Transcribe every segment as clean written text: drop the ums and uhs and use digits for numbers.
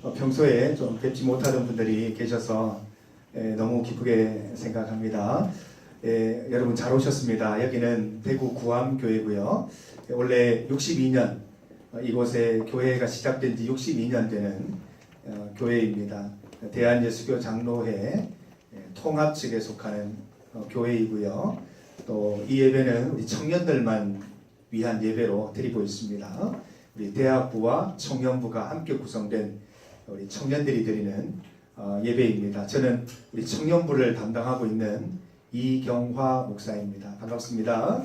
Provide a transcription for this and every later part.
평소에 좀 뵙지 못하던 분들이 계셔서 너무 기쁘게 생각합니다. 여러분 잘 오셨습니다. 여기는 대구 구암교회고요. 원래 62년 이곳에 교회가 시작된 지 62년 되는 교회입니다. 대한예수교 장로회 통합 측에 속하는 교회이고요. 또 이 예배는 우리 청년들만 위한 예배로 드리고 있습니다. 우리 대학부와 청년부가 함께 구성된 우리 청년들이 드리는 예배입니다. 저는 우리 청년부를 담당하고 있는 이경화 목사입니다. 반갑습니다.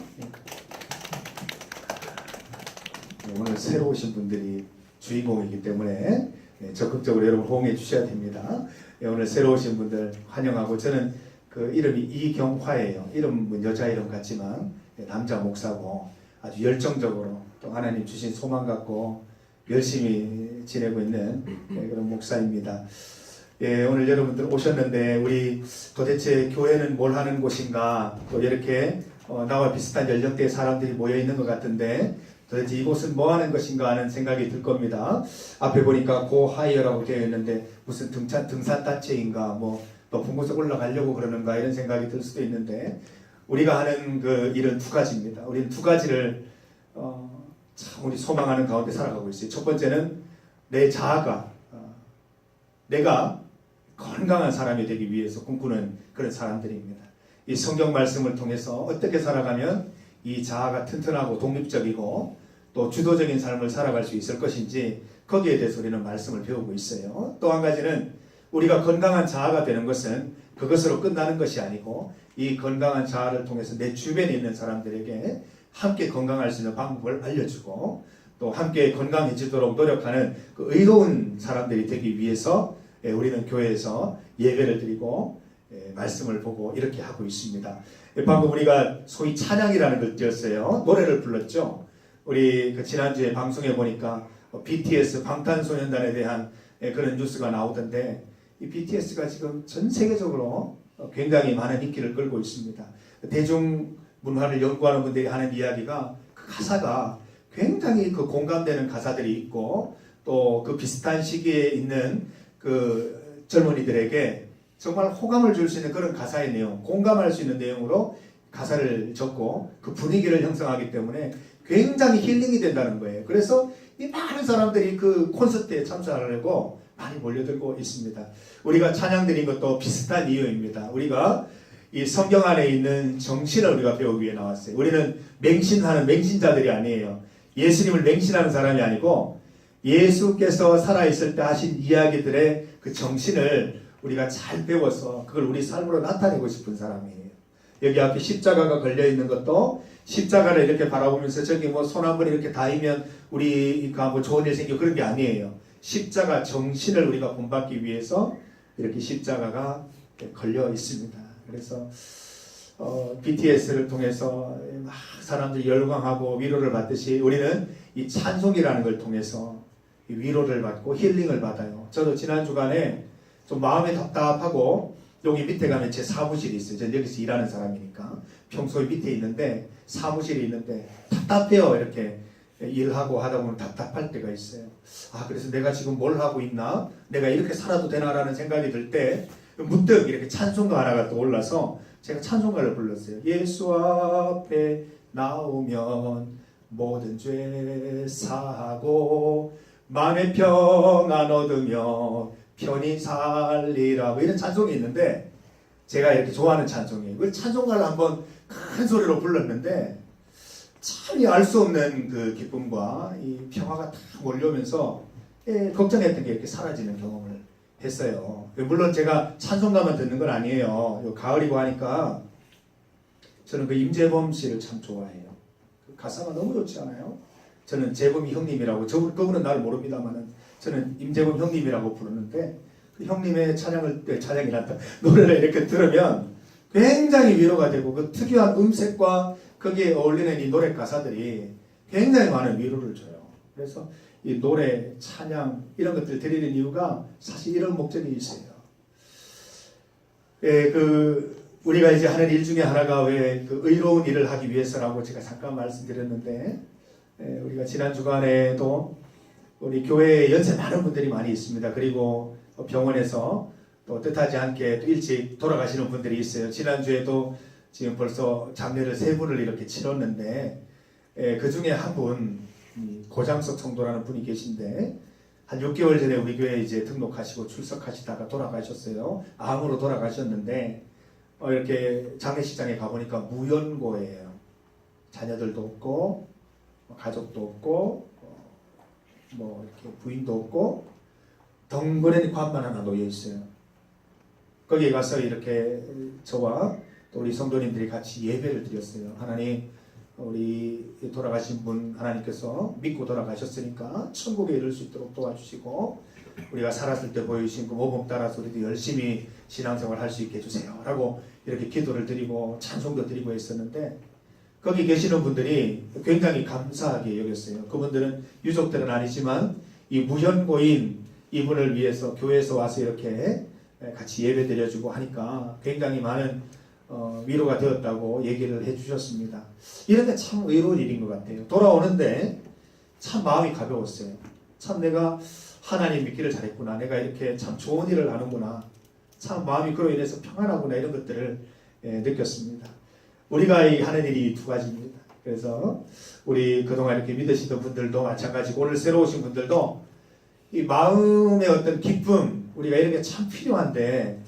오늘 새로 오신 분들이 주인공이기 때문에 적극적으로 여러분 호응해 주셔야 됩니다. 오늘 새로 오신 분들 환영하고, 저는 그 이름이 이경화예요. 이름은 여자 이름 같지만 남자 목사고 아주 열정적으로 또 하나님 주신 소망 갖고 열심히 지내고 있는 그런 목사입니다. 오늘 여러분들 오셨는데 우리 도대체 교회는 뭘 하는 곳인가, 또 이렇게 나와 비슷한 연령대의 사람들이 모여 있는 것 같은데 도대체 이곳은 뭐 하는 것인가 하는 생각이 들 겁니다. 앞에 보니까 고하이어라고 되어 있는데 무슨 등산단체인가, 뭐 높은 곳에 올라가려고 그러는가 이런 생각이 들 수도 있는데, 우리가 하는 그 일은 두 가지입니다. 우리는 두 가지를 참 우리 소망하는 가운데 살아가고 있어요. 첫 번째는 내 자아가 내가 건강한 사람이 되기 위해서 꿈꾸는 그런 사람들입니다. 이 성경 말씀을 통해서 어떻게 살아가면 이 자아가 튼튼하고 독립적이고 또 주도적인 삶을 살아갈 수 있을 것인지, 거기에 대해서 우리는 말씀을 배우고 있어요. 또 한 가지는 우리가 건강한 자아가 되는 것은 그것으로 끝나는 것이 아니고, 이 건강한 자아를 통해서 내 주변에 있는 사람들에게 함께 건강할 수 있는 방법을 알려주고 또 함께 건강해지도록 노력하는 그 의로운 사람들이 되기 위해서 우리는 교회에서 예배를 드리고 말씀을 보고 이렇게 하고 있습니다. 방금 우리가 소위 찬양이라는 걸 지었어요. 노래를 불렀죠. 우리 그 지난주에 방송에 보니까 BTS 방탄소년단에 대한 그런 뉴스가 나오던데, 이 BTS가 지금 전 세계적으로 굉장히 많은 인기를 끌고 있습니다. 대중문화를 연구하는 분들이 하는 이야기가 그 가사가 굉장히 그 공감되는 가사들이 있고, 또 그 비슷한 시기에 있는 그 젊은이들에게 정말 호감을 줄 수 있는 그런 가사의 내용, 공감할 수 있는 내용으로 가사를 적고 그 분위기를 형성하기 때문에 굉장히 힐링이 된다는 거예요. 그래서 이 많은 사람들이 그 콘서트에 참석하려고 많이 몰려들고 있습니다. 우리가 찬양 드린 것도 비슷한 이유입니다. 우리가 이 성경 안에 있는 정신을 우리가 배우기 위해 나왔어요. 우리는 맹신하는 맹신자들이 아니에요. 예수님을 맹신하는 사람이 아니고, 예수께서 살아있을 때 하신 이야기들의 그 정신을 우리가 잘 배워서 그걸 우리 삶으로 나타내고 싶은 사람이에요. 여기 앞에 십자가가 걸려있는 것도 십자가를 이렇게 바라보면서 저기 뭐 손 한 번 이렇게 닿으면 우리가 뭐 좋은 일 생기고 그런 게 아니에요. 십자가 정신을 우리가 본받기 위해서 이렇게 십자가가 걸려 있습니다. 그래서 BTS를 통해서 막 사람들이 열광하고 위로를 받듯이 우리는 이 찬송이라는 걸 통해서 위로를 받고 힐링을 받아요. 저도 지난 주간에 좀 마음이 답답하고, 여기 밑에 가면 제 사무실이 있어요. 저는 여기서 일하는 사람이니까 평소에 밑에 있는데 사무실이 있는데 답답해요. 이렇게 일하고 하다 보면 답답할 때가 있어요. 그래서 내가 지금 뭘 하고 있나? 내가 이렇게 살아도 되나라는 생각이 들 때 문득 이렇게 찬송가 하나가 떠올라서 제가 찬송가를 불렀어요. 예수 앞에 나오면 모든 죄 사하고 마음의 평안 얻으며 편히 살리라, 이런 찬송이 있는데 제가 이렇게 좋아하는 찬송이에요. 그 찬송가를 한번 큰 소리로 불렀는데 참 알 수 없는 그 기쁨과 이 평화가 다 몰려오면서 걱정했던 게 이렇게 사라지는 경험을 했어요. 물론 제가 찬송가만 듣는 건 아니에요. 가을이고 하니까 저는 그 임재범 씨를 참 좋아해요. 그 가사가 너무 좋지 않아요? 저는 재범이 형님이라고, 그분은 나를 모릅니다만은 저는 임재범 형님이라고 부르는데, 그 형님의 찬양이란다 노래를 이렇게 들으면 굉장히 위로가 되고, 그 특유한 음색과 거기에 어울리는 이 노래 가사들이 굉장히 많은 위로를 줘요. 그래서 이 노래, 찬양 이런 것들 드리는 이유가 사실 이런 목적이 있어요. 우리가 이제 하는 일 중에 하나가 왜 그 의로운 일을 하기 위해서라고 제가 잠깐 말씀드렸는데, 우리가 지난 주간에도 우리 교회에 연세 많은 분들이 많이 있습니다. 그리고 병원에서 또 뜻하지 않게 또 일찍 돌아가시는 분들이 있어요. 지난주에도 지금 벌써 장례를 3분을 이렇게 치렀는데 그 중에 한 분 고장석 성도라는 분이 계신데 한 6개월 전에 우리 교회에 이제 등록하시고 출석하시다가 돌아가셨어요. 암으로 돌아가셨는데 이렇게 장례식장에 가보니까 무연고예요. 자녀들도 없고 가족도 없고 뭐 이렇게 부인도 없고 덩그러니 관만 하나 놓여 있어요. 거기에 가서 이렇게 저와 또 우리 성도님들이 같이 예배를 드렸어요. 하나님, 우리 돌아가신 분 하나님께서 믿고 돌아가셨으니까 천국에 이를 수 있도록 도와주시고 우리가 살았을 때 보여주신 그 모범 따라서 우리도 열심히 신앙생활 할 수 있게 해주세요 라고 이렇게 기도를 드리고 찬송도 드리고 했었는데 거기 계시는 분들이 굉장히 감사하게 여겼어요. 그분들은 유족들은 아니지만 이 무연고인 이분을 위해서 교회에서 와서 이렇게 같이 예배 드려주고 하니까 굉장히 많은 위로가 되었다고 얘기를 해주셨습니다. 이런 게 참 의로운 일인 것 같아요. 돌아오는데 참 마음이 가벼웠어요. 참 내가 하나님 믿기를 잘했구나. 내가 이렇게 참 좋은 일을 하는구나. 참 마음이 그로 인해서 평안하구나. 이런 것들을 느꼈습니다. 우리가 하는 일이 2가지입니다. 그래서 우리 그동안 이렇게 믿으시던 분들도 마찬가지고 오늘 새로 오신 분들도 이 마음의 어떤 기쁨, 우리가 이런 게 참 필요한데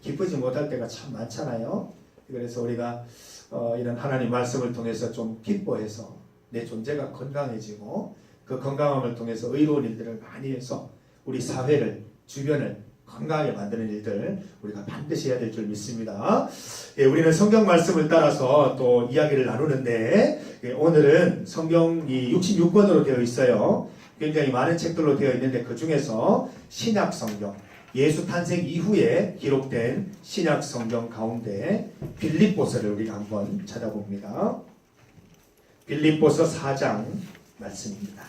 기쁘지 못할 때가 참 많잖아요. 그래서 우리가 이런 하나님 말씀을 통해서 좀 기뻐해서 내 존재가 건강해지고 그 건강함을 통해서 의로운 일들을 많이 해서 우리 사회를, 주변을 건강하게 만드는 일들 우리가 반드시 해야 될 줄 믿습니다. 우리는 성경 말씀을 따라서 또 이야기를 나누는데 오늘은 성경이 66권으로 되어 있어요. 굉장히 많은 책들로 되어 있는데 그 중에서 신약 성경, 예수 탄생 이후에 기록된 신약 성경 가운데 빌립보서를 우리가 한번 찾아봅니다. 빌립보서 4장 말씀입니다.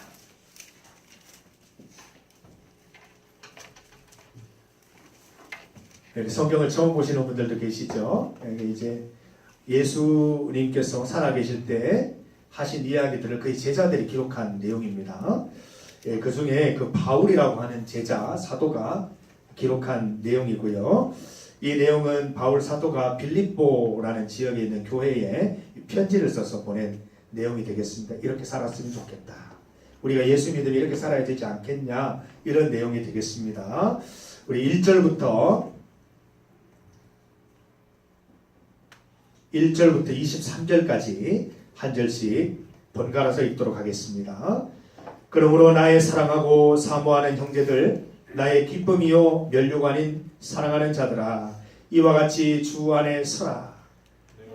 성경을 처음 보시는 분들도 계시죠. 이제 예수님께서 살아계실 때 하신 이야기들을 그의 제자들이 기록한 내용입니다. 그 중에 그 바울이라고 하는 제자 사도가 기록한 내용이고요. 이 내용은 바울 사도가 빌립보라는 지역에 있는 교회에 편지를 써서 보낸 내용이 되겠습니다. 이렇게 살았으면 좋겠다. 우리가 예수 믿으면 이렇게 살아야 되지 않겠냐, 이런 내용이 되겠습니다. 우리 1절부터 23절까지 한 절씩 번갈아서 읽도록 하겠습니다. 그러므로 나의 사랑하고 사모하는 형제들, 나의 기쁨이요 면류가 아닌 사랑하는 자들아, 이와 같이 주 안에 서라.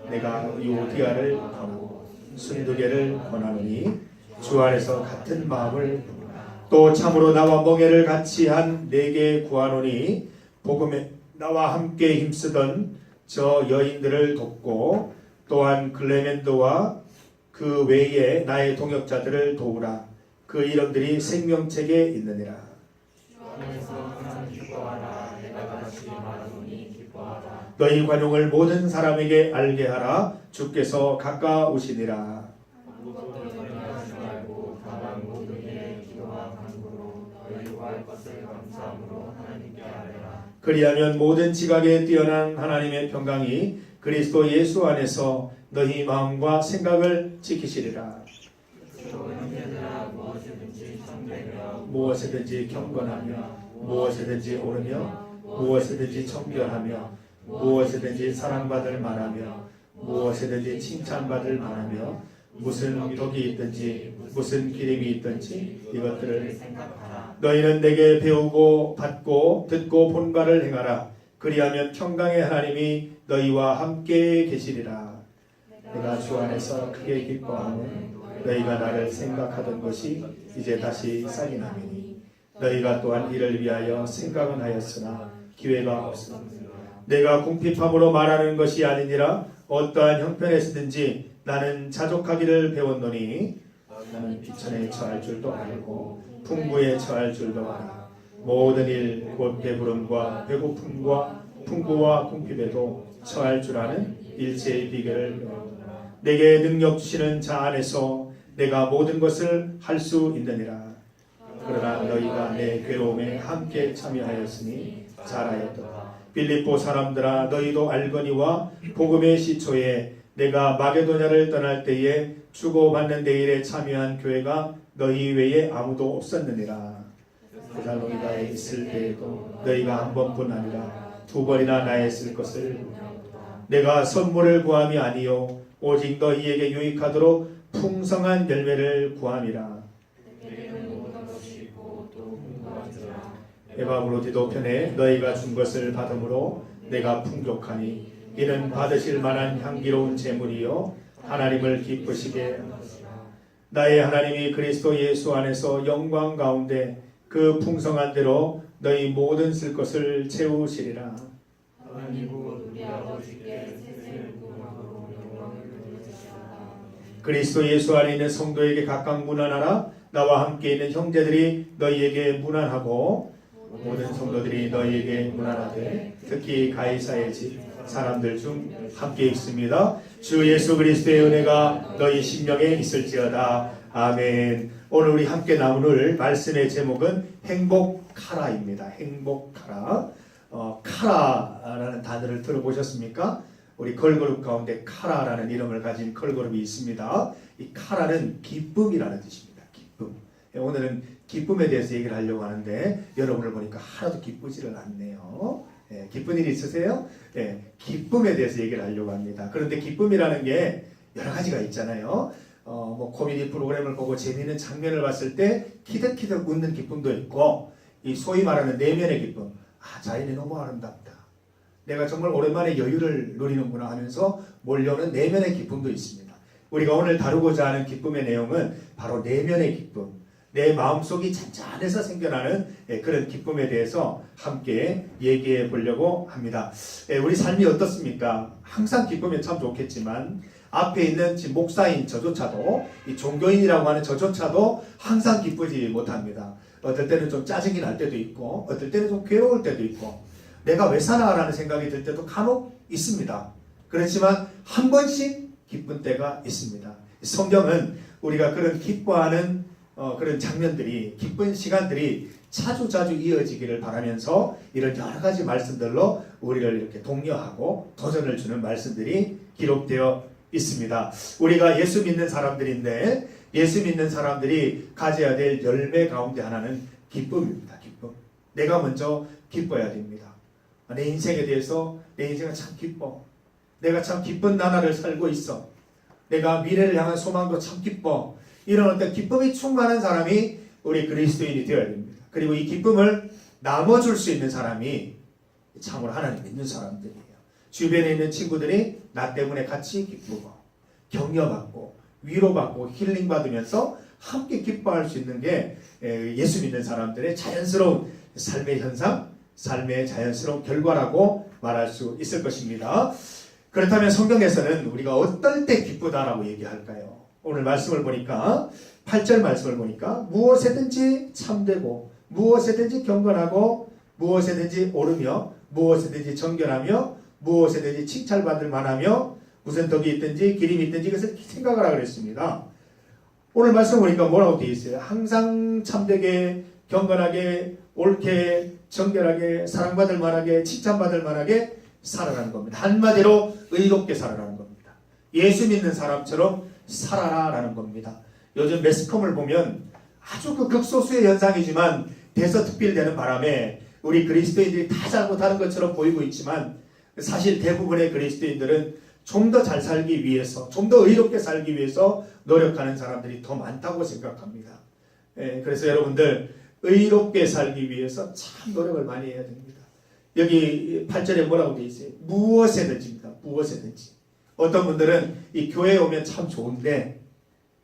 내가 유오디아를 권하고 순두개를 권하노니 주 안에서 같은 마음을 또 참으로 나와 멍에를 같이 한 내게 구하노니 복음에 나와 함께 힘쓰던 저 여인들을 돕고 또한 클레멘도와 그 외에 나의 동역자들을 도우라. 그 이름들이 생명책에 있느니라. 너희 관용을 모든 사람에게 알게 하라. 주께서 가까우시니라. 그리하면 모든 지각에 뛰어난 하나님의 평강이 그리스도 예수 안에서 너희 마음과 생각을 지키시리라. 무엇이든지 경건하며 무엇이든지 옳으며 무엇이든지 청결하며 무엇이든지 사랑받을 만하며 무엇이든지 칭찬받을 만하며 무슨 덕이 있든지 무슨 기림이 있든지 이것들을 생각하라. 너희는 내게 배우고 받고 듣고 본 바를 행하라. 그리하면 평강의 하나님이 너희와 함께 계시리라. 내가 주 안에서 크게 기뻐하는 너희가 나를 생각하던 것이 이제 다시 싹이 나미니 너희가 또한 이를 위하여 생각은 하였으나 기회가 없으나 내가 궁핍함으로 말하는 것이 아니니라. 어떠한 형편에서든지 나는 자족하기를 배웠노니 나는 비천에 처할 줄도 알고 풍부에 처할 줄도 알아. 모든 일 곧 배부름과 배고픔과 풍부와 궁핍에도 처할 줄 아는 일체의 비결을 배웠노라. 내게 능력 주시는 자 안에서 내가 모든 것을 할 수 있느니라. 너희가 내 괴로움에 함께 참여하였으니 잘하였도다. 빌립보 사람들아 너희도 알거니와 복음의 시초에 내가 마게도냐를 떠날 때에 주고받는 데 일에 참여한 교회가 너희 외에 아무도 없었느니라. 데살로니가에 있을 때에도 너희가 한 번뿐 아니라 두 번이나 나에 쓸 것을 내가 선물을 구함이 아니요 오직 너희에게 유익하도록 풍성한 열매를 구함이라. 에바브로디도 편에 너희가 준 것을 받음으로 내가 풍족하니 이는 받으실 만한 향기로운 제물이요 하나님을 기쁘시게 하는 것이라. 나의 하나님이 그리스도 예수 안에서 영광 가운데 그 풍성한 대로 너희 모든 쓸 것을 채우시리라. 하나님 곧 우리 아버지께 세세 무궁함으로 영광을 돌리시리라. 그리스도 예수 안에 있는 성도에게 각각 문안하라. 나와 함께 있는 형제들이 너희에게 문안하고 모든 성도들이 너희에게 문안하되 특히 가이사의 집 사람들 중 함께 있습니다. 주 예수 그리스도의 은혜가 너희 심령에 있을지어다. 아멘. 오늘 우리 함께 나눌 말씀의 제목은 행복하라입니다. 행복하라. 카라라는 단어를 들어보셨습니까? 우리 걸그룹 가운데 카라라는 이름을 가진 걸그룹이 있습니다. 이 카라는 기쁨이라는 뜻입니다. 기쁨. 오늘은 기쁨에 대해서 얘기를 하려고 하는데 여러분을 보니까 하나도 기쁘지를 않네요. 기쁜 일 있으세요? 기쁨에 대해서 얘기를 하려고 합니다. 그런데 기쁨이라는 게 여러 가지가 있잖아요. 뭐 코미디 프로그램을 보고 재미있는 장면을 봤을 때 키득키득 웃는 기쁨도 있고, 이 소위 말하는 내면의 기쁨. 아, 자연이 너무 아름답다. 내가 정말 오랜만에 여유를 누리는구나 하면서 몰려오는 내면의 기쁨도 있습니다. 우리가 오늘 다루고자 하는 기쁨의 내용은 바로 내면의 기쁨, 내 마음속이 잔잔해서 생겨나는 그런 기쁨에 대해서 함께 얘기해 보려고 합니다. 우리 삶이 어떻습니까? 항상 기쁘면 참 좋겠지만 앞에 있는 지금 목사인 저조차도, 이 종교인이라고 하는 저조차도 항상 기쁘지 못합니다. 어떨 때는 좀 짜증이 날 때도 있고, 어떨 때는 좀 괴로울 때도 있고, 내가 왜 사나라는 생각이 들 때도 간혹 있습니다. 그렇지만 한 번씩 기쁜 때가 있습니다. 성경은 우리가 그런 기뻐하는 그런 장면들이, 기쁜 시간들이 자주자주 이어지기를 바라면서 이런 여러 가지 말씀들로 우리를 이렇게 독려하고 도전을 주는 말씀들이 기록되어 있습니다. 우리가 예수 믿는 사람들인데, 예수 믿는 사람들이 가져야 될 열매 가운데 하나는 기쁨입니다. 기쁨. 내가 먼저 기뻐야 됩니다. 내 인생에 대해서, 내 인생은 참 기뻐. 내가 참 기쁜 나날을 살고 있어. 내가 미래를 향한 소망도 참 기뻐. 이런 어떤 기쁨이 충만한 사람이 우리 그리스도인이 되어야 됩니다. 그리고 이 기쁨을 나눠줄 수 있는 사람이 참으로 하나님 믿는 사람들이에요. 주변에 있는 친구들이 나 때문에 같이 기쁘고 격려받고 위로받고 힐링받으면서 함께 기뻐할 수 있는 게 예수 믿는 사람들의 자연스러운 삶의 현상, 삶의 자연스러운 결과라고 말할 수 있을 것입니다. 그렇다면 성경에서는 우리가 어떨 때 기쁘다라고 얘기할까요? 오늘 말씀을 보니까 8절 말씀을 보니까 무엇에든지 참되고 무엇에든지 경건하고 무엇에든지 오르며 무엇에든지 정결하며 무엇에든지 칭찬받을 만하며 무슨 덕이 있든지 기림이 있든지 이것을 생각하라 그랬습니다. 오늘 말씀 보니까 뭐라고 되어 있어요? 항상 참되게 경건하게 옳게 정결하게 사랑받을 만하게 칭찬받을 만하게 살아가는 겁니다. 한마디로 의롭게 살아가는 겁니다. 예수 믿는 사람처럼 살아라라는 겁니다. 요즘 매스컴을 보면 아주 그 극소수의 현상이지만 대서특필되는 바람에 우리 그리스도인들이 다 잘못하는 것처럼 보이고 있지만 사실 대부분의 그리스도인들은 좀 더 잘 살기 위해서, 좀 더 의롭게 살기 위해서 노력하는 사람들이 더 많다고 생각합니다. 그래서 여러분들 의롭게 살기 위해서 참 노력을 많이 해야 됩니다. 여기 8절에 뭐라고 되어 있어요? 무엇에든지입니다. 무엇에든지. 어떤 분들은 이 교회에 오면 참 좋은데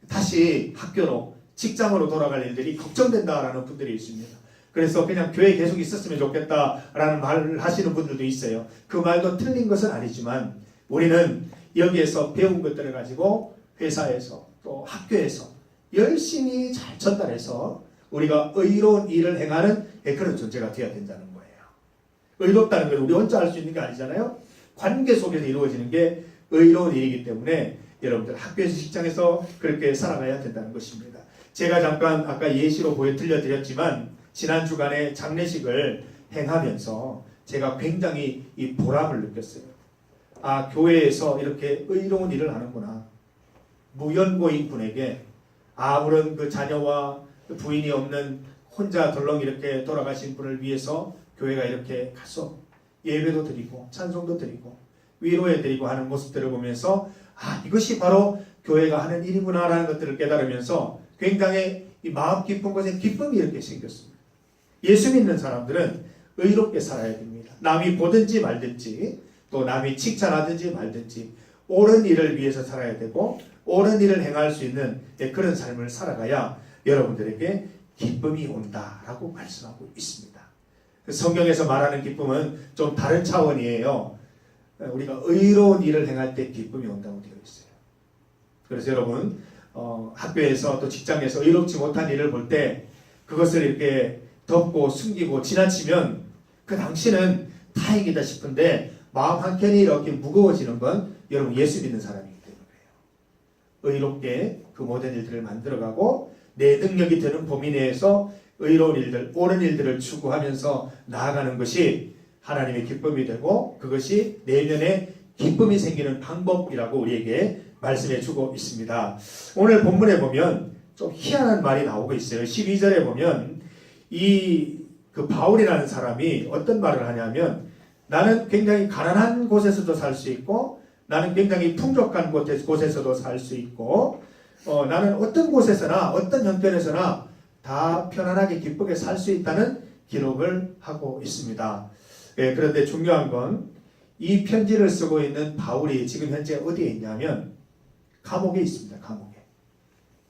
다시 학교로 직장으로 돌아갈 일들이 걱정된다라는 분들이 있습니다. 그래서 그냥 교회에 계속 있었으면 좋겠다라는 말을 하시는 분들도 있어요. 그 말도 틀린 것은 아니지만 우리는 여기에서 배운 것들을 가지고 회사에서 또 학교에서 열심히 잘 전달해서 우리가 의로운 일을 행하는 그런 존재가 되어야 된다는 거예요. 의롭다는 건 우리 혼자 할 수 있는 게 아니잖아요. 관계 속에서 이루어지는 게 의로운 일이기 때문에 여러분들 학교에서 직장에서 그렇게 살아가야 된다는 것입니다. 제가 잠깐 아까 예시로 들려드렸지만 지난 주간에 장례식을 행하면서 제가 굉장히 이 보람을 느꼈어요. 아, 교회에서 이렇게 의로운 일을 하는구나. 무연고인 분에게 아무런 그 자녀와 부인이 없는 혼자 덜렁 이렇게 돌아가신 분을 위해서 교회가 이렇게 가서 예배도 드리고 찬송도 드리고 위로해 드리고 하는 모습들을 보면서 아, 이것이 바로 교회가 하는 일이구나라는 것들을 깨달으면서 굉장히 이 마음 깊은 곳에 기쁨이 이렇게 생겼습니다. 예수 믿는 사람들은 의롭게 살아야 됩니다. 남이 보든지 말든지 또 남이 칭찬하든지 말든지 옳은 일을 위해서 살아야 되고 옳은 일을 행할 수 있는 그런 삶을 살아가야 여러분들에게 기쁨이 온다라고 말씀하고 있습니다. 성경에서 말하는 기쁨은 좀 다른 차원이에요. 우리가 의로운 일을 행할 때 기쁨이 온다고 되어 있어요. 그래서 여러분 학교에서 또 직장에서 의롭지 못한 일을 볼 때 그것을 이렇게 덮고 숨기고 지나치면 그 당시는 다행이다 싶은데 마음 한켠이 이렇게 무거워지는 건 여러분 예수 믿는 사람이기 때문에 의롭게 그 모든 일들을 만들어가고 내 능력이 되는 범위 내에서 의로운 일들, 옳은 일들을 추구하면서 나아가는 것이 하나님의 기쁨이 되고 그것이 내면에 기쁨이 생기는 방법이라고 우리에게 말씀해 주고 있습니다. 오늘 본문에 보면 좀 희한한 말이 나오고 있어요. 12절에 보면 그 바울이라는 사람이 어떤 말을 하냐면 나는 굉장히 가난한 곳에서도 살 수 있고 나는 굉장히 풍족한 곳에서도 살 수 있고 나는 어떤 곳에서나 어떤 형편에서나 다 편안하게 기쁘게 살 수 있다는 기록을 하고 있습니다. 그런데 중요한 건 이 편지를 쓰고 있는 바울이 지금 현재 어디에 있냐면 감옥에 있습니다. 감옥에.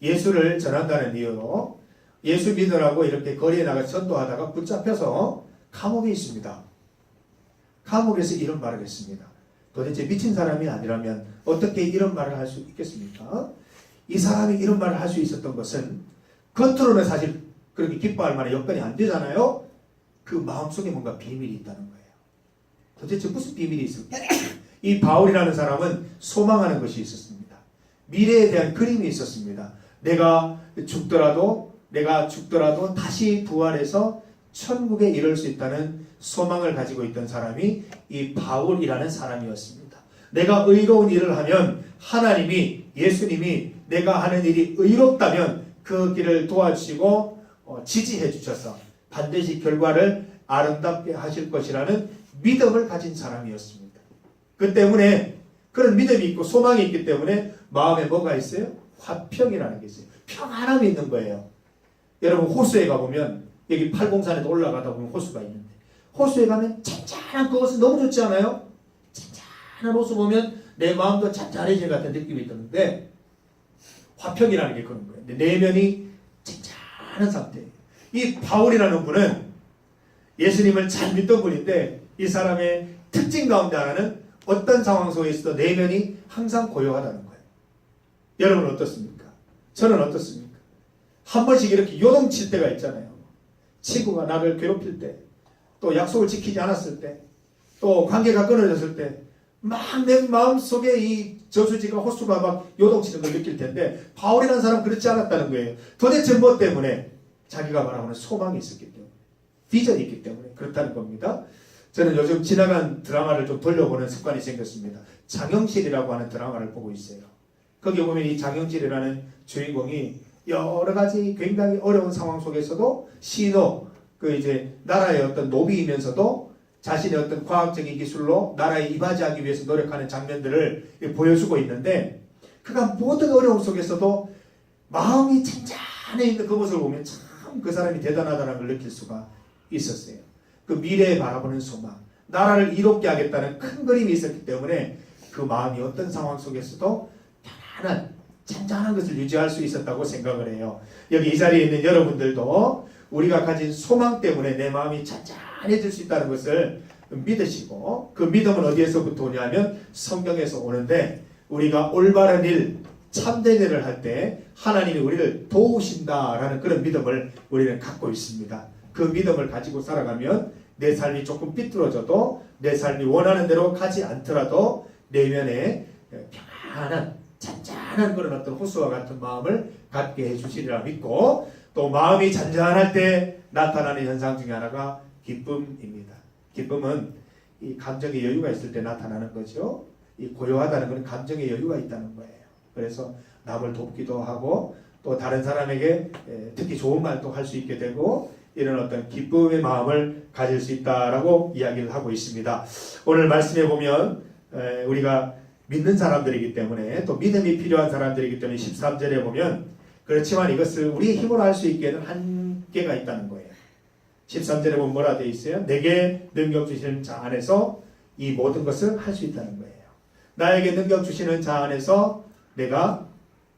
예수를 전한다는 이유로 예수 믿으라고 이렇게 거리에 나가서 전도하다가 붙잡혀서 감옥에 있습니다. 감옥에서 이런 말을 했습니다. 도대체 미친 사람이 아니라면 어떻게 이런 말을 할 수 있겠습니까? 이 사람이 이런 말을 할 수 있었던 것은 겉으로는 사실 그렇게 기뻐할 만한 여건이 안 되잖아요. 그 마음속에 뭔가 비밀이 있다는 거예요. 도대체 무슨 비밀이 있을까? 이 바울이라는 사람은 소망하는 것이 있었습니다. 미래에 대한 그림이 있었습니다. 내가 죽더라도 다시 부활해서 천국에 이를 수 있다는 소망을 가지고 있던 사람이 이 바울이라는 사람이었습니다. 내가 의로운 일을 하면 하나님이, 예수님이 내가 하는 일이 의롭다면 그 길을 도와주시고 지지해 주셔서 반드시 결과를 아름답게 하실 것이라는 믿음을 가진 사람이었습니다. 그 때문에 그런 믿음이 있고 소망이 있기 때문에 마음에 뭐가 있어요? 화평이라는 게 있어요. 평안함이 있는 거예요. 여러분 호수에 가보면 여기 팔공산에도 올라가다 보면 호수가 있는데 호수에 가면 잔잔한 그것은 너무 좋지 않아요? 잔잔한 호수 보면 내 마음도 잔잔해질 같은 느낌이 드는데 화평이라는 게 그런 거예요. 내면이 잔잔한 상태예요. 이 바울이라는 분은 예수님을 잘 믿던 분인데 이 사람의 특징 가운데 하나는 어떤 상황 속에서도 내면이 항상 고요하다는 거예요. 여러분 어떻습니까? 저는 어떻습니까? 한 번씩 이렇게 요동칠 때가 있잖아요. 친구가 나를 괴롭힐 때, 또 약속을 지키지 않았을 때, 또 관계가 끊어졌을 때, 막 내 마음속에 이 저수지가 호수가 막 요동치는 걸 느낄 텐데 바울이라는 사람은 그렇지 않았다는 거예요. 도대체 뭐 때문에? 자기가 바라보는 소망이 있었기 때문에, 비전이 있기 때문에 그렇다는 겁니다. 저는 요즘 지나간 드라마를 좀 돌려보는 습관이 생겼습니다. 장영실이라고 하는 드라마를 보고 있어요. 거기 보면 이 장영실이라는 주인공이 여러 가지 굉장히 어려운 상황 속에서도 신호, 나라의 어떤 노비이면서도 자신의 어떤 과학적인 기술로 나라에 이바지하기 위해서 노력하는 장면들을 보여주고 있는데 그가 모든 어려움 속에서도 마음이 잔잔해 있는 그 모습을 보면 참 그 사람이 대단하다는 걸 느낄 수가 있었어요. 그 미래에 바라보는 소망, 나라를 이롭게 하겠다는 큰 그림이 있었기 때문에 그 마음이 어떤 상황 속에서도 편안한 잔잔한 것을 유지할 수 있었다고 생각을 해요. 여기 이 자리에 있는 여러분들도 우리가 가진 소망 때문에 내 마음이 잔잔해질 수 있다는 것을 믿으시고 그 믿음은 어디에서부터 오냐면 성경에서 오는데 우리가 올바른 일, 참된 일을 할 때 하나님이 우리를 도우신다라는 그런 믿음을 우리는 갖고 있습니다. 그 믿음을 가지고 살아가면 내 삶이 조금 삐뚤어져도 내 삶이 원하는 대로 가지 않더라도 내면에 평안한 잔잔한 그런 어떤 호수와 같은 마음을 갖게 해주시리라 믿고 또 마음이 잔잔할 때 나타나는 현상 중에 하나가 기쁨입니다. 기쁨은 이 감정의 여유가 있을 때 나타나는 거죠. 이 고요하다는 것은 감정의 여유가 있다는 거예요. 그래서 남을 돕기도 하고 또 다른 사람에게 특히 좋은 말도 할 수 있게 되고 이런 어떤 기쁨의 마음을 가질 수 있다라고 이야기를 하고 있습니다. 오늘 말씀해 보면 우리가 믿는 사람들이기 때문에 또 믿음이 필요한 사람들이기 때문에 13절에 보면 그렇지만 이것을 우리의 힘으로 할 수 있게는 한계가 있다는 거예요. 13절에 보면 뭐라 되어 있어요? 내게 능력 주시는 자 안에서 이 모든 것을 할 수 있다는 거예요. 나에게 능력 주시는 자 안에서 내가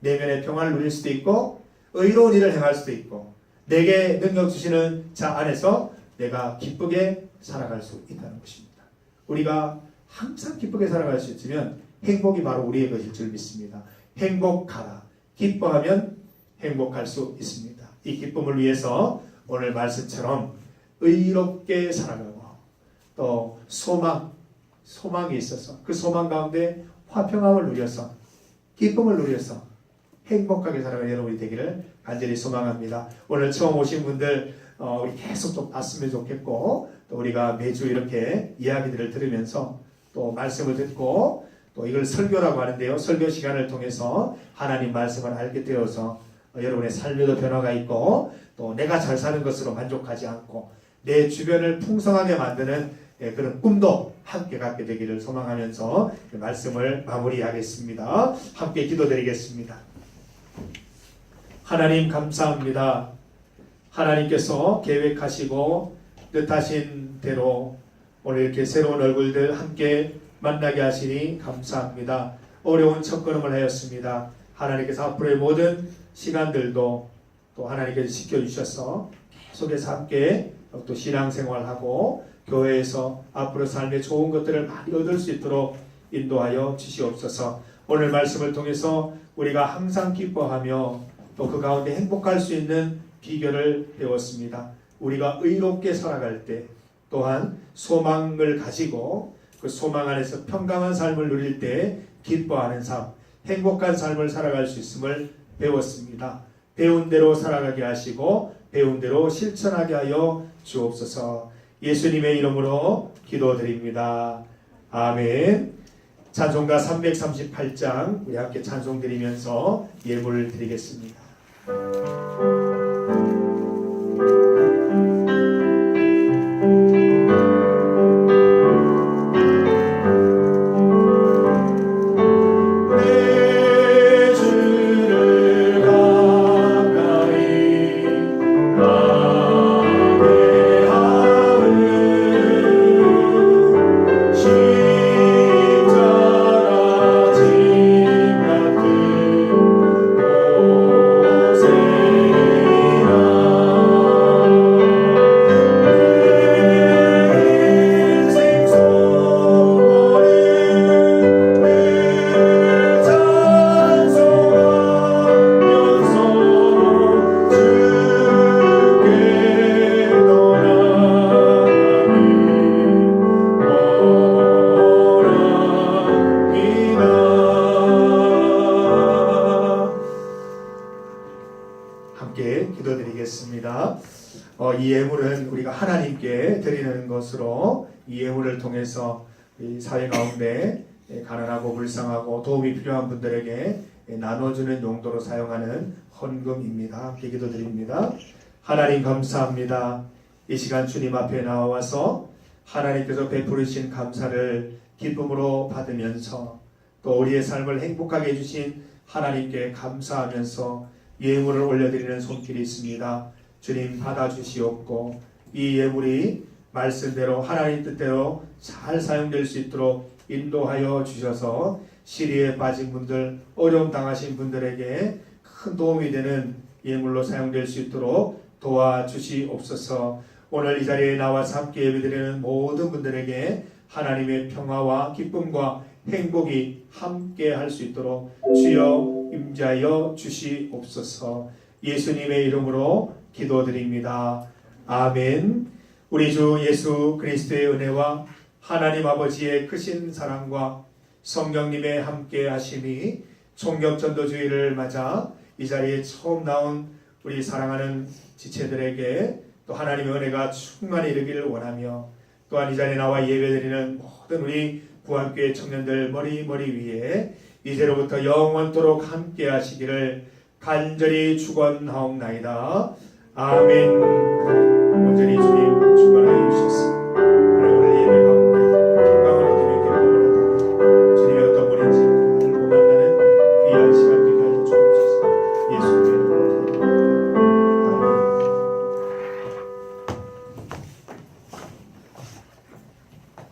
내면의 평안을 누릴 수도 있고 의로운 일을 행할 수도 있고 내게 능력 주시는 자 안에서 내가 기쁘게 살아갈 수 있다는 것입니다. 우리가 항상 기쁘게 살아갈 수 있으면 행복이 바로 우리의 것일 줄 믿습니다. 행복하라. 기뻐하면 행복할 수 있습니다. 이 기쁨을 위해서 오늘 말씀처럼 의롭게 살아가고 또 소망이 있어서 그 소망 가운데 화평함을 누려서 기쁨을 누려서 행복하게 살아가는 여러분이 되기를 간절히 소망합니다. 오늘 처음 오신 분들 우리 계속 좀 봤으면 좋겠고 또 우리가 매주 이렇게 이야기들을 들으면서 또 말씀을 듣고 또 이걸 설교라고 하는데요. 설교 시간을 통해서 하나님 말씀을 알게 되어서 여러분의 삶에도 변화가 있고 또 내가 잘 사는 것으로 만족하지 않고 내 주변을 풍성하게 만드는 그런 꿈도 함께 갖게 되기를 소망하면서 말씀을 마무리하겠습니다. 함께 기도드리겠습니다. 하나님 감사합니다. 하나님께서 계획하시고 뜻하신 대로 오늘 이렇게 새로운 얼굴들 함께 만나게 하시니 감사합니다. 어려운 첫걸음을 하였습니다. 하나님께서 앞으로의 모든 시간들도 또 하나님께서 지켜주셔서 계속해서 함께 또 신앙생활하고 교회에서 앞으로 삶의 좋은 것들을 많이 얻을 수 있도록 인도하여 주시옵소서. 오늘 말씀을 통해서 우리가 항상 기뻐하며 또 그 가운데 행복할 수 있는 비결을 배웠습니다. 우리가 의롭게 살아갈 때 또한 소망을 가지고 그 소망 안에서 평강한 삶을 누릴 때 기뻐하는 삶, 행복한 삶을 살아갈 수 있음을 배웠습니다. 배운 대로 살아가게 하시고 배운 대로 실천하게 하여 주옵소서. 예수님의 이름으로 기도드립니다. 아멘. 찬송가 338장 우리 함께 찬송 드리면서 예물을 드리겠습니다. 이 예물은 우리가 하나님께 드리는 것으로 이 예물을 통해서 이 사회 가운데 가난하고 불쌍하고 도움이 필요한 분들에게 나눠주는 용도로 사용하는 헌금입니다. 함께 기도드립니다. 하나님 감사합니다. 이 시간 주님 앞에 나와서 하나님께서 베푸르신 감사를 기쁨으로 받으면서 또 우리의 삶을 행복하게 해주신 하나님께 감사하면서 예물을 올려드리는 손길이 있습니다. 주님 받아주시옵고 이 예물이 말씀대로 하나님 뜻대로 잘 사용될 수 있도록 인도하여 주셔서 시리에 빠진 분들, 어려움 당하신 분들에게 큰 도움이 되는 예물로 사용될 수 있도록 도와주시옵소서. 오늘 이 자리에 나와서 함께 예배드리는 모든 분들에게 하나님의 평화와 기쁨과 행복이 함께 할 수 있도록 주여 임자여 주시옵소서. 예수님의 이름으로 기도드립니다. 아멘. 우리 주 예수 그리스도의 은혜와 하나님 아버지의 크신 사랑과 성령님의 함께 하심이 총격전도주의를 맞아 이 자리에 처음 나온 우리 사랑하는 지체들에게 또 하나님의 은혜가 충만히 이르기를 원하며 또한 이 자리에 나와 예배드리는 모든 우리 구한교회 청년들 머리 위에 이제로부터 영원토록 함께 하시기를 간절히 축원하옵나이다. 아멘. 온전히 주님 충만하여 주셨습니다. 오늘 예배 가운데 평강을 얻으며 기쁨을 얻으며 주님이 어떤 분인지 알고 만나는 귀한 시간 되게 하여 주옵소서. 예수님의 이름으로 아멘.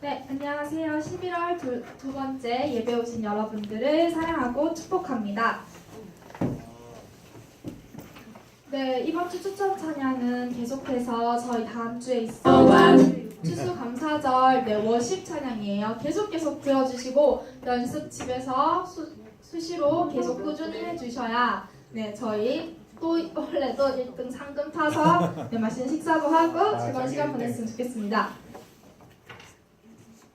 네, 안녕하세요. 11월 두 번째 예배 오신 여러분들을 사랑하고 축복합니다. 네, 이번 주 추천 찬양은 계속해서 저희 다음 주에 있을 추수감사절 워십 찬양이에요. 계속 들어주시고 연습집에서 수시로 계속 꾸준히 해주셔야 저희 또 원래도 1등 상금 타서 맛있는 식사도 하고 즐거운 시간 보냈으면 좋겠습니다.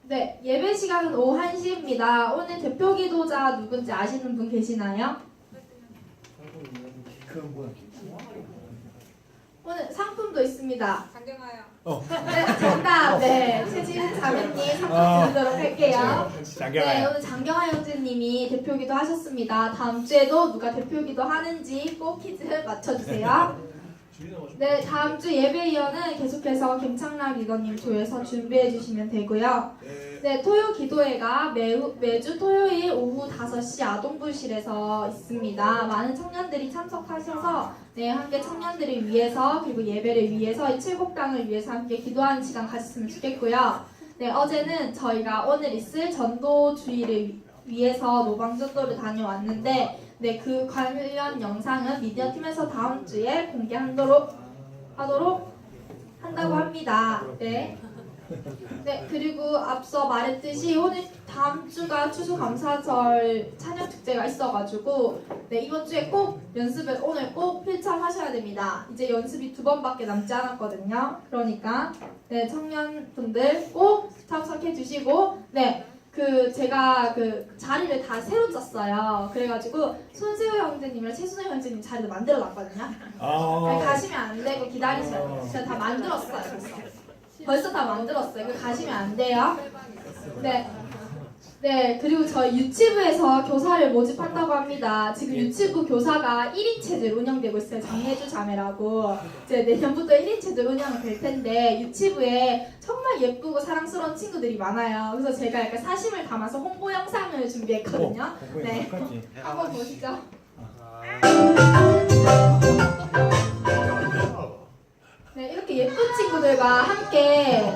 네, 예배 시간은 오후 1시입니다. 오늘 대표 기도자 누군지 아시는 분 계시나요? 오늘 상품도 있습니다. 장경아요. 네, 정답. 네, 최지은 자매님 상품 드리도록 할게요. 네, 오늘 장경아 형제님이 대표기도 하셨습니다. 다음 주에도 누가 대표기도 하는지 꼭 퀴즈 맞춰주세요. 네, 다음 주 예배위원은 계속해서 김창락 리더님 조에서 준비해 주시면 되고요. 네, 토요 기도회가 매주 토요일 오후 5시 아동부실에서 있습니다. 많은 청년들이 참석하셔서 함께 청년들을 위해서 그리고 예배를 위해서 이 칠곡당을 위해서 함께 기도하는 시간 가졌으면 좋겠고요. 네, 어제는 저희가 오늘 있을 전도주의를 위해서 노방전도를 다녀왔는데 그 관련 영상은 미디어팀에서 다음 주에 공개하도록 한다고 합니다. 네, 그리고 앞서 말했듯이 오늘 다음 주가 추수감사절 찬양축제가 있어가지고 이번 주에 꼭 연습을 오늘 꼭 필참하셔야 됩니다. 이제 연습이 2번밖에 남지 않았거든요. 그러니까 청년분들 꼭 참석해 주시고 제가 자리를 다 새로 짰어요. 그래가지고 손세호 형제님이랑 최순호 형제님 자리를 만들어 놨거든요. 가시면 안 되고 기다리셔요. 제가 다 만들었어요. 벌써 다 만들었어요. 가시면 안 돼요. 네, 그리고 저희 유치부에서 교사를 모집한다고 합니다. 지금 유치부 교사가 1인 체제로 운영되고 있어요. 장혜주 자매라고. 이제 내년부터 1인 체제로 운영이 될 텐데 유치부에 정말 예쁘고 사랑스러운 친구들이 많아요. 그래서 제가 약간 사심을 담아서 홍보 영상을 준비했거든요. 네, 한번 보시죠. 네, 이렇게 예쁜 친구들과 함께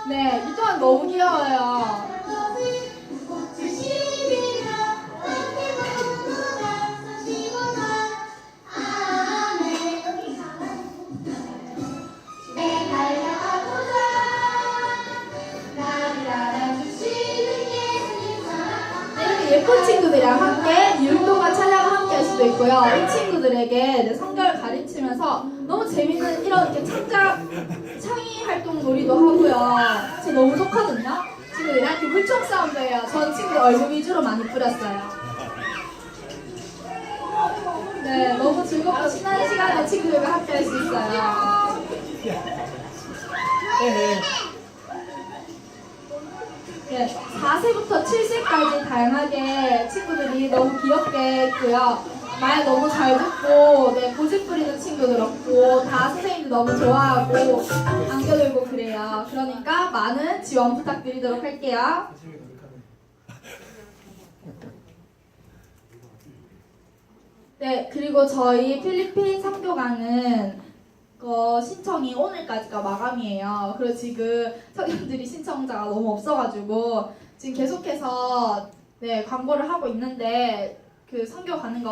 이 또한 너무 귀여워요. 예쁜 친구들이랑 함께 율동과 찬양을 함께 할 수도 있고요. 이 친구들에게 성경을 가르치면서 너무 재밌는 이런 창의 활동 놀이도 하고요. 진짜 너무 좋거든요. 친구들이랑 이렇게 물총 싸움도 해요. 전 친구들 얼굴 위주로 많이 뿌렸어요. 네, 너무 즐겁고 신나는 시간에 친구들과 함께 할 수 있어요. 네, 4세부터 7세까지 다양하게 친구들이 너무 귀엽게 했고요. 말 너무 잘 듣고 고집 부리는 친구들 없고 다 선생님들 너무 좋아하고 안겨들고 그래요. 그러니까 많은 지원 부탁드리도록 할게요. 네, 그리고 저희 필리핀 선교강은 신청이 오늘까지가 마감이에요. 그리고 지금 청년들이 신청자가 너무 없어가지고 지금 계속해서 광고를 하고 있는데 선교 가는 거